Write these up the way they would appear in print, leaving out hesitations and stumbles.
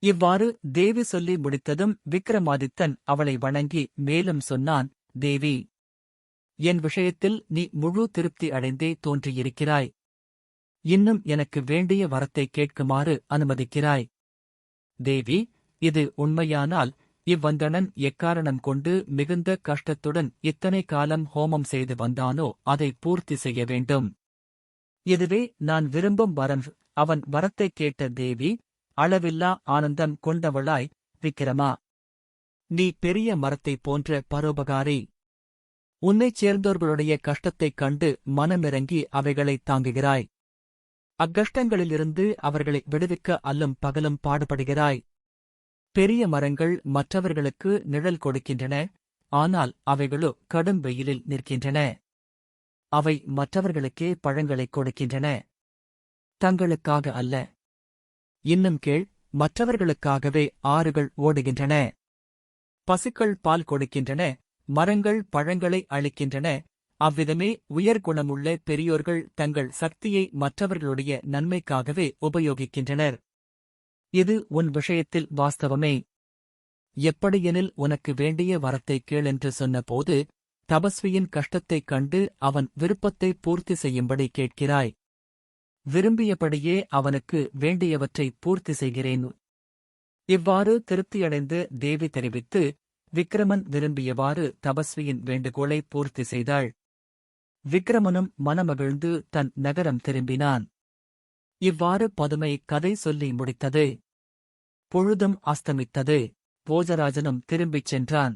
இவ்வாறு தேவி சொல்லி முடித்ததும் விக்ரமாதித்தன் அவளை வணங்கி மேலும் சொன்னான், தேவி, என் விஷயத்தில் நீ முழு திருப்தி அடைந்தே தோன்றியிருக்கிறாய். இன்னும் எனக்கு வேண்டிய வரத்தை கேட்குமாறு அனுமதிக்கிறாய். தேவி, இது உண்மையானால் இவ்வந்தணன் எக்காரணம் கொண்டு மிகுந்த கஷ்டத்துடன் இத்தனை காலம் ஹோமம் செய்து வந்தானோ அதை பூர்த்தி செய்ய வேண்டும். இதுவே நான் விரும்பும் வரம். அவன் வரத்தைக் கேட்ட தேவி அளவில்லா ஆனந்தம் கொண்டவளாய், விக்கிரமா, நீ பெரிய மரத்தைப் போன்ற பரோபகாரி. உன்னைச் சேர்ந்தோர்களுடைய கஷ்டத்தைக் கண்டு மனமிறங்கி அவைகளைத் தாங்குகிறாய். அக்கஷ்டங்களிலிருந்து அவர்களை விடுவிக்க அல்லும் பகலும் பாடுபடுகிறாய். பெரிய மரங்கள் மற்றவர்களுக்கு நிழல் கொடுக்கின்றன, ஆனால் அவைகளோ கடும் வெயிலில் நிற்கின்றன. அவை மற்றவர்களுக்கே பழங்களைக் கொடுக்கின்றன, தங்களுக்காக அல்ல. இன்னும் கேள், மற்றவர்களுக்காகவே ஆறுகள் ஓடுகின்றன. பசுக்கள் பால் கொடுக்கின்றன, மரங்கள் பழங்களை அளிக்கின்றன. அவ்விதமே உயர்குணமுள்ள பெரியோர்கள் தங்கள் சக்தியை மற்றவர்களுடைய நன்மைக்காகவே உபயோகிக்கின்றனர். இது உன் விஷயத்தில் வாஸ்தவமே. எப்படியெனில் உனக்கு வேண்டிய வரத்தைக் கேளென்று சொன்னபோது தபஸ்வியின் கஷ்டத்தைக் கண்டு அவன் விருப்பத்தை பூர்த்தி செய்யும்படி கேட்கிறாய். விரும்பியபடியே அவனுக்கு வேண்டியவற்றை பூர்த்தி செய்கிறேன். இவ்வாறு திருப்தியடைந்து தேவி தெரிவித்து விக்கிரமன் விரும்பியவாறு தபஸ்வியின் வேண்டுகோளை பூர்த்தி செய்தாள். விக்கிரமனும் மனமகிழ்ந்து தன் நகரம் திரும்பினான். இவ்வாறு பதுமை கதை சொல்லி முடித்தது. பொழுதும் அஸ்தமித்தது. போஜராஜனும் திரும்பிச் சென்றான்.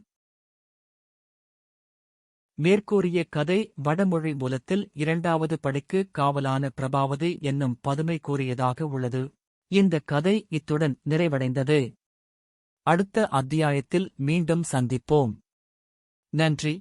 மேற்கூறிய கதை வடமொழி மூலத்தில் 2வது படிக்கு காவலான பிரபாவதி என்னும் பதுமை கூறியதாக உள்ளது. இந்த கதை இத்துடன் நிறைவடைந்தது. அடுத்த அத்தியாயத்தில் மீண்டும் சந்திப்போம். நன்றி.